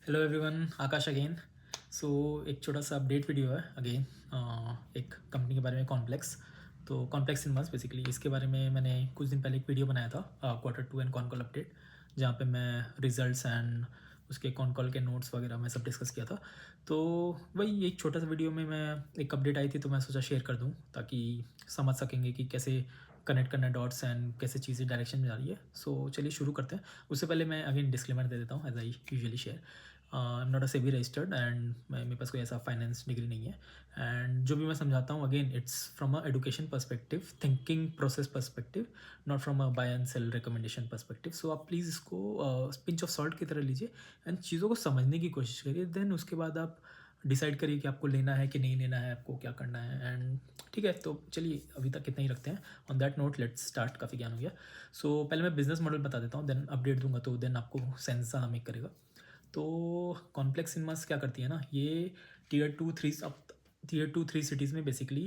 Hello everyone, आकाश again. सो एक छोटा सा अपडेट वीडियो है अगेन, एक कंपनी के बारे में, कॉम्प्लेक्स। तो कॉम्प्लेक्स सिनेमास बेसिकली, इसके बारे में मैंने कुछ दिन पहले एक वीडियो बनाया था, Q2 and con call update, जहाँ पे मैं रिजल्ट्स एंड उसके कॉन कॉल के नोट्स वगैरह मैं सब डिस्कस किया था। तो वही एक छोटा सा वीडियो में मैं एक अपडेट आई थी, तो मैं सोचा शेयर कर दूँ ताकि समझ सकेंगे कि कैसे कनेक्ट करना है डॉट्स एंड कैसे चीज़ें डायरेक्शन में जा रही है। सो चलिए शुरू करते हैं। उससे पहले मैं अगेन डिस्क्लेमर दे देता हूँ, as I usually share. I am not a SEBI registered and मेरे पास कोई ऐसा फाइनेंस डिग्री नहीं है। एंड जो भी मैं समझाता हूँ again, it's from a education perspective, thinking process perspective, not from a buy and sell recommendation perspective. So आप प्लीज़ इसको पिंच ऑफ सॉल्ट की तरह लीजिए एंड चीज़ों को समझने की कोशिश करिए। देन उसके बाद आप डिसाइड करिए कि आपको लेना है कि नहीं लेना है, आपको क्या करना है। एंड ठीक है, तो चलिए अभी तक इतना ही रखते हैं। On that note let's start. काफ़ी ज्ञान हो गया। सो पहले मैं बिजनेस मॉडल बता देता हूँ, देन अपडेट दूंगा, तो देन आपको सेंस ज़्यादा मेक करेगा। तो कॉम्प्लेक्स सिनेमास क्या करती है ना, ये टीयर 2 3 सिटीज़ में बेसिकली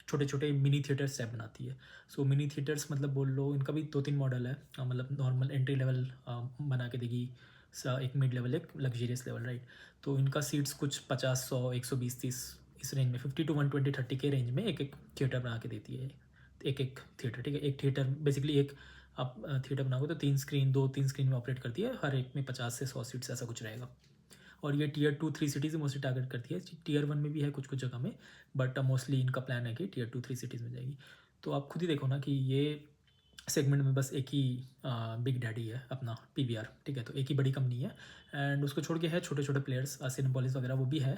छोटे छोटे मिनी थिएटर स्टेप बनाती है। सो मिनी थिएटर्स मतलब बोल लो, इनका भी 2-3 मॉडल है। मतलब नॉर्मल एंट्री लेवल बना के देगी, एक मिड लेवल, एक लग्जरियस लेवल, राइट। तो इनका सीट्स कुछ 50, 100, 120, 30 इस रेंज में, 50 to 120, 30 के रेंज में एक एक थिएटर बना के देती है। एक एक थिएटर, ठीक है। एक थिएटर बेसिकली, एक आप थिएटर बनाओगे तो 3 स्क्रीन, 2-3 स्क्रीन में ऑपरेट करती है, हर एक में 50 से 100 सीट्स ऐसा कुछ रहेगा। और ये टीयर 2 3 सिटीज़ मोस्टली टारगेट करती है। टीयर 1 में भी है कुछ कुछ जगह में, बट मोस्टली इनका प्लान है कि टीयर 2 3 सिटीज़ में जाएगी। तो आप खुद ही देखो ना कि ये सेगमेंट में बस एक ही बिग डैडी है अपना, पीवीआर, ठीक है। तो एक ही बड़ी कंपनी है एंड उसको छोड़ के है छोटे छोटे प्लेयर्स, सिनेपोलिस वगैरह वो भी है।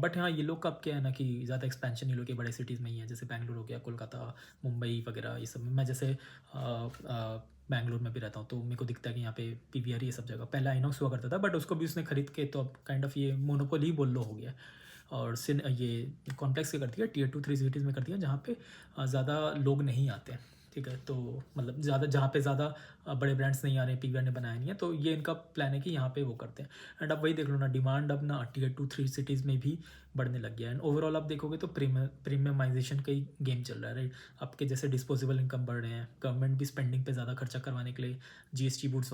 बट हाँ, ये लोग का अब क्या है ना कि ज़्यादा एक्सपेंशन ये लोग के बड़े सिटीज़ में ही है, जैसे बैंगलोर हो गया, कोलकाता, मुंबई वगैरह, ये सब में। मैं जैसे बैंगलोर में भी रहता हूँ, तो मेरे को दिखता है कि यहाँ पे पीवीआर ये सब जगह, पहले आइनॉक्स हुआ करता था, बट उसको भी उसने खरीद के तो अब काइंड ऑफ ये मोनोपोली बोल लो हो गया। और ये कॉम्प्लेक्स क्या करती है, टीयर 2 3 सिटीज़ में करती है, जहाँ पे ज़्यादा लोग नहीं आते, ठीक है। तो मतलब ज़्यादा, जहाँ पे ज़्यादा बड़े ब्रांड्स नहीं आ रहे हैं, पीवीआर ने बनाया नहीं है, तो ये इनका प्लान है कि यहाँ पे वो करते हैं। एंड अब वही देख लो ना, डिमांड अब ना टीयर 2 3 सिटीज़ में भी बढ़ने लग गया है। एंड ओवरऑल आप देखोगे तो प्रीमियमाइजेशन का ही गेम चल रहा है, राइट। आपके जैसे डिस्पोजेबल इनकम बढ़ रहे हैं, गवर्नमेंट भी स्पेंडिंग पे ज़्यादा खर्चा करवाने के लिए जीएसटी बूस्ट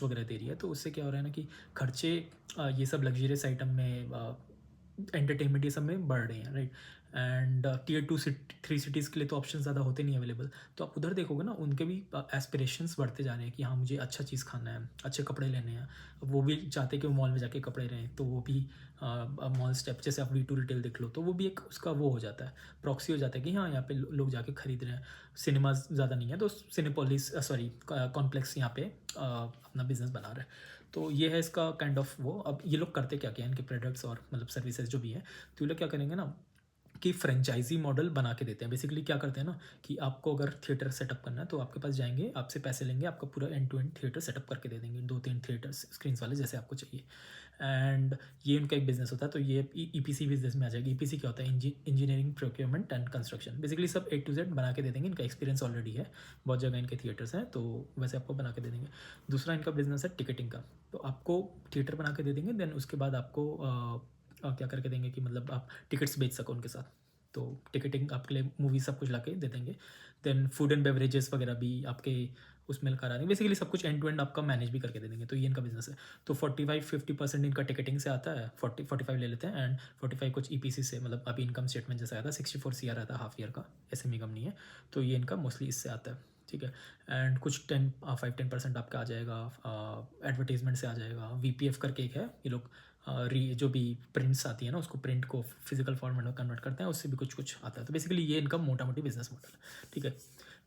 वगैरह दे रही है। तो उससे क्या हो रहा है ना कि खर्चे ये सब लग्जरियस आइटम में, एंटरटेनमेंट, ये सब में बढ़ रहे हैं, राइट। एंड टीयर 2 3 सिटीज़ के लिए तो ऑप्शन ज़्यादा होते नहीं अवेलेबल। तो आप उधर देखोगे ना, उनके भी एस्पिरेशंस बढ़ते जा रहे हैं कि हाँ, मुझे अच्छा चीज़ खाना है, अच्छे कपड़े लेने हैं। वो भी चाहते हैं कि वो मॉल में जाके कपड़े रहें, तो वो भी मॉल स्टेप, जैसे आप V2 रिटेल देख लो, तो वो भी एक उसका वो हो जाता है, प्रॉक्सी हो जाता है कि हाँ, यहाँ पे लोग जाके खरीद रहे हैं। सिनेमाज ज़्यादा नहीं है, तो सिनेपोलिस, सॉरी, कॉम्प्लेक्स यहाँ पे अपना बिजनेस बना रहा है। तो ये है इसका काइंड ऑफ वो। अब ये लोग करते क्या क्या है, इनके प्रोडक्ट्स और मतलब सर्विसेज जो भी है, तो ये लोग क्या करेंगे ना कि फ्रेंचाइजी मॉडल बना के देते हैं। बेसिकली क्या करते हैं ना कि आपको अगर थिएटर सेटअप करना है, तो आपके पास जाएंगे, आपसे पैसे लेंगे, आपका पूरा end to end theatre setup करके दे देंगे, 2-3 थिएटर स्क्रीन वाले जैसे आपको चाहिए। एंड ये उनका एक बिजनेस होता है। तो ये ईपीसी बिजनेस में आ जाएगी। ईपीसी क्या होता है, engineering, procurement and construction. Basically सब A to Z बना के दे देंगे। इनका एक्सपीरियंस ऑलरेडी है, बहुत जगह इनके थिएटर्स हैं, तो वैसे आपको बना के दे देंगे। दूसरा इनका बिजनेस है टिकटिंग का। तो आपको थिएटर बना के दे देंगे, देन उसके बाद आपको क्या करके देंगे कि मतलब आप टिकट्स बेच सको उनके साथ। तो टिकटिंग आपके लिए, मूवी सब कुछ ला के दे देंगे। देन फूड एंड बेवरेजेस वगैरह भी आपके उसमें करा देंगे। बेसिकली सब कुछ एंड टू एंड आपका मैनेज भी करके दे देंगे। तो ये इनका बिजनेस है। तो 45-50% इनका टिकटिंग से आता है, 40-45 ले लेते हैं, एंड 45 कुछ ईपीसी से, मतलब अभी इनकम स्टेटमेंट जैसा आया था 64 CR आता है हाफ ईयर का, एसएमई कंपनी है। तो ये इनका मोस्टली इससे आता है, ठीक है। एंड कुछ 5-10% आपका आ जाएगा एडवर्टीजमेंट से, आ जाएगा। वीपीएफ करके एक है, ये लोग जो भी प्रिंट्स आती है ना, उसको प्रिंट को फिजिकल फॉर्मेट में कन्वर्ट करते हैं, उससे भी कुछ कुछ आता है। तो बेसिकली ये इनका मोटा मोटी बिजनेस मॉडल है, ठीक है।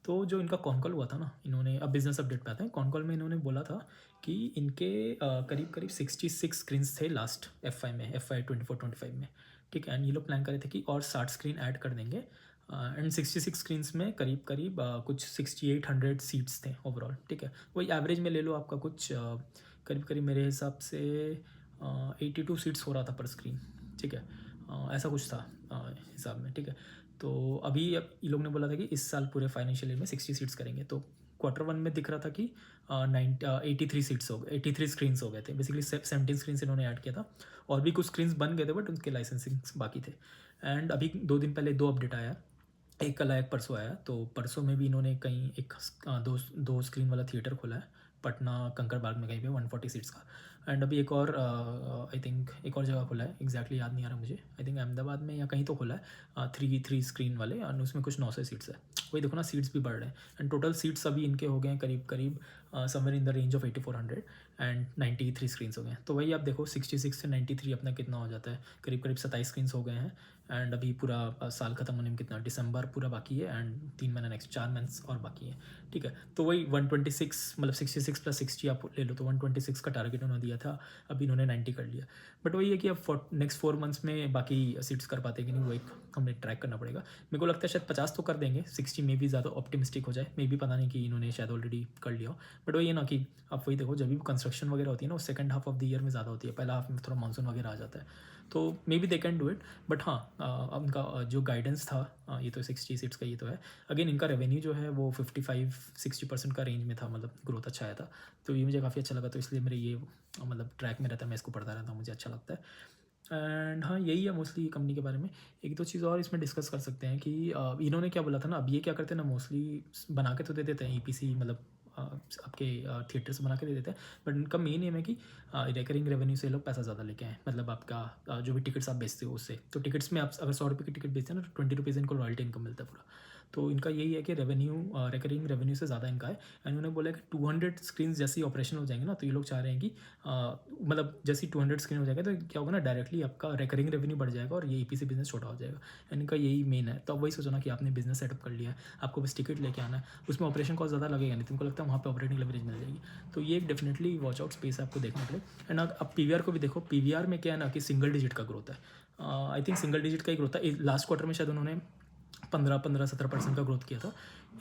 तो जो इनका कॉन कॉल हुआ था ना, इन्होंने, अब बिजनेस अपडेट पे आते हैं। कॉन कॉल में इन्होंने बोला था कि इनके करीब करीब 66 स्क्रीन्स थे लास्ट FY में, FY 24-25 में, ठीक है। एंड ये लोग प्लान कर रहे थे कि और 60 स्क्रीन ऐड कर देंगे। एंड 66 स्क्रीन्स में करीब करीब कुछ 6800 सीट्स थे ओवरऑल, ठीक है। वही एवरेज में ले लो आपका कुछ करीब करीब मेरे हिसाब से 82 सीट्स हो रहा था पर स्क्रीन, ठीक है। ऐसा कुछ था हिसाब में, ठीक है। तो अभी अब ये लोग ने बोला था कि इस साल पूरे फाइनेंशियल ईयर में 60 सीट्स करेंगे। तो Q1 में दिख रहा था कि 83 सीट्स हो गए, 83 स्क्रीन्स हो गए थे। बेसिकली 17 स्क्रीन्स इन्होंने ऐड किया था, और भी कुछ स्क्रीन्स बन गए थे, बट उनके लाइसेंसिंग बाकी थे। एंड अभी 2 दिन पहले 2 अपडेट आया, एक कल आया, एक परसों आया। तो परसों में भी इन्होंने कहीं एक दो स्क्रीन वाला थिएटर खोला है, पटना कंकड़बाग में कहीं पे, 140 सीट्स का। एंड अभी एक और आई थिंक एक और जगह खुला है, एग्जैक्टली याद नहीं आ रहा मुझे, आई थिंक अहमदाबाद में या कहीं तो खुला है, थ्री स्क्रीन वाले, और उसमें कुछ 900 सीट्स है। वही देखो ना, सीट्स भी बढ़ रहे हैं, एंड टोटल सीट्स अभी इनके हो गए हैं करीब करीब somewhere in the range of 8400 and 93 screens हो गए हैं। तो वही आप देखो 66 से 93 अपना कितना हो जाता है, करीब करीब 27 स्क्रीन्स हो गए हैं। एंड अभी पूरा साल ख़त्म होने में कितना, दिसंबर पूरा बाकी है, एंड 3 महीना नेक्स्ट 4 मंथ्स और बाकी है। ठीक है, तो वही 126 मतलब 66 + 60 आप ले लो तो 126 का टारगेट उन्होंने दिया था, अभी इन्होंने 90 कर लिया। बट वही है कि अब नेक्स्ट 4 मंथ्स में बाकी सीट्स कर पाते कि नहीं, वो एक हमें ट्रैक करना पड़ेगा। मेरे को लगता है शायद 50 तो कर देंगे, 60 में भी ज़्यादा ऑप्टिमिस्टिक हो जाए, मे भी पता नहीं कि इन्होंने शायद ऑलरेडी कर लिया हो। बट वही है ना कि आप वही देखो, जब भी कंस्ट्रक्शन वगैरह होती है ना, वो second half of the year में ज़्यादा होती है, पहला हाफ में थोड़ा मानसून वगैरह आ जाता है, तो may be they can do it. But हाँ, अब उनका जो गाइडेंस था, ये तो 60 सीट्स का ये तो है। अगेन इनका रेवेन्यू जो है वो 55-60% का रेंज में था, मतलब ग्रोथ अच्छा आया था, तो ये मुझे काफ़ी अच्छा लगा, तो इसलिए मेरे ये मतलब ट्रैक में रहता है, मैं इसको पढ़ता रहता हूँ, मुझे अच्छा लगता है। एंड हाँ, यही है मोस्टली कंपनी के बारे में। एक दो चीज़ और इसमें डिस्कस कर सकते हैं कि इन्होंने क्या बोला था ना, अब ये क्या करते हैं ना, मोस्टली बना के तो दे देते हैं ईपीसी, मतलब आपके थिएटर्स बना के दे देते हैं, बट इनका मेन एम है कि रिकरिंग रेवेन्यू से लोग पैसा ज़्यादा लेके आए, मतलब आपका जो भी टिकट्स आप बेचते हो उससे, तो टिकट्स में आप अगर 100 रुपये की टिकट बेचते हैं ना, तो 20 रुपीज़ इनको रॉयल्टी इनकम मिलता है पूरा। तो इनका यही है कि रिकरिंग रेवेन्यू से ज़्यादा इनका है। एंड उन्होंने बोला कि 200 स्क्रीन जैसी ऑपरेशन हो जाएंगे ना, तो ये लोग चाह रहे हैं कि मतलब जैसे 200 स्क्रीन हो जाएगा तो क्या होगा ना, डायरेक्टली आपका रिकरिंग रेवेन्यू बढ़ जाएगा और ये ईपीसी बिजनेस छोटा हो जाएगा। एंड इनका यही मेन है। तो अब वही सोचो ना कि आपने बिजनेस सेटअप कर लिया है, आपको बस टिकट लेके आना है, उसमें ऑपरेशन कॉस्ट ज़्यादा लगेगा नहीं, तुमको लगता है वहाँ पे ऑपरेटिंग लेवरेज मिल जाएगी। तो ये एक डेफिनेटली वॉच आउट स्पेस है आपको देखने के लिए। एंड अब पीवीआर को भी देखो, पीवीआर में क्या है ना कि सिंगल डिजिट का ग्रोथ है, आई थिंक सिंगल डिजिट का ही ग्रोथ है। लास्ट क्वार्टर में शायद उन्होंने 17% का ग्रोथ किया था।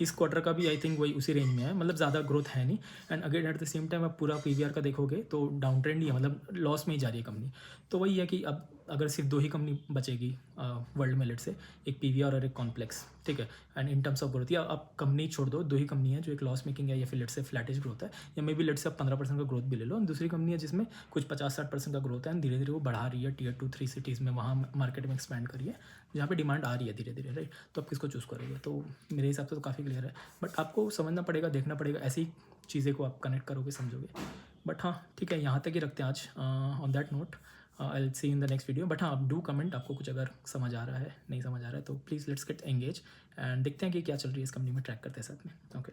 इस क्वार्टर का भी आई थिंक वही उसी रेंज में है, मतलब ज़्यादा ग्रोथ है नहीं। And again at the same time आप पूरा पीवीआर का देखोगे तो डाउन ट्रेंड ही है, मतलब लॉस में ही जा रही है कंपनी। तो वही है कि अब अगर सिर्फ 2 ही कंपनी बचेगी वर्ल्ड में, लेट से एक पीवीआर और एक कॉम्प्लेक्स, ठीक है, and in terms of growth, या आप कंपनी छोड़ दो, 2 ही कंपनी है जो एक लॉस मेकिंग है या फिर लेट से फ्लैटिश ग्रोथ है, या मे बी लेट से आप 15% का ग्रोथ भी ले लो, दूसरी कंपनी है जिसमें कुछ 50-60% का ग्रोथ है, एंड धीरे धीरे वो बढ़ा रही है टियर 2-3 सिटीज़ में, वहाँ मार्केट में एक्सपैंड करिए जहाँ पे डिमांड आ रही है धीरे धीरे, राइट। तो आप किसको चूज़ करोगे, तो मेरे हिसाब से तो काफ़ी क्लियर है। बट आपको समझना पड़ेगा, देखना पड़ेगा, ऐसी चीज़ें को आप कनेक्ट करोगे, समझोगे। बट हाँ ठीक है, यहाँ तक ही रखते हैं आज। On that note I will see in the next video. But हाँ, आप डू कमेंट, आपको कुछ अगर समझ आ रहा है, नहीं समझ आ रहा है, तो please let's get engage and देखते हैं कि क्या चल रही है इस कंपनी में, ट्रैक करते हैं साथ में। ओके।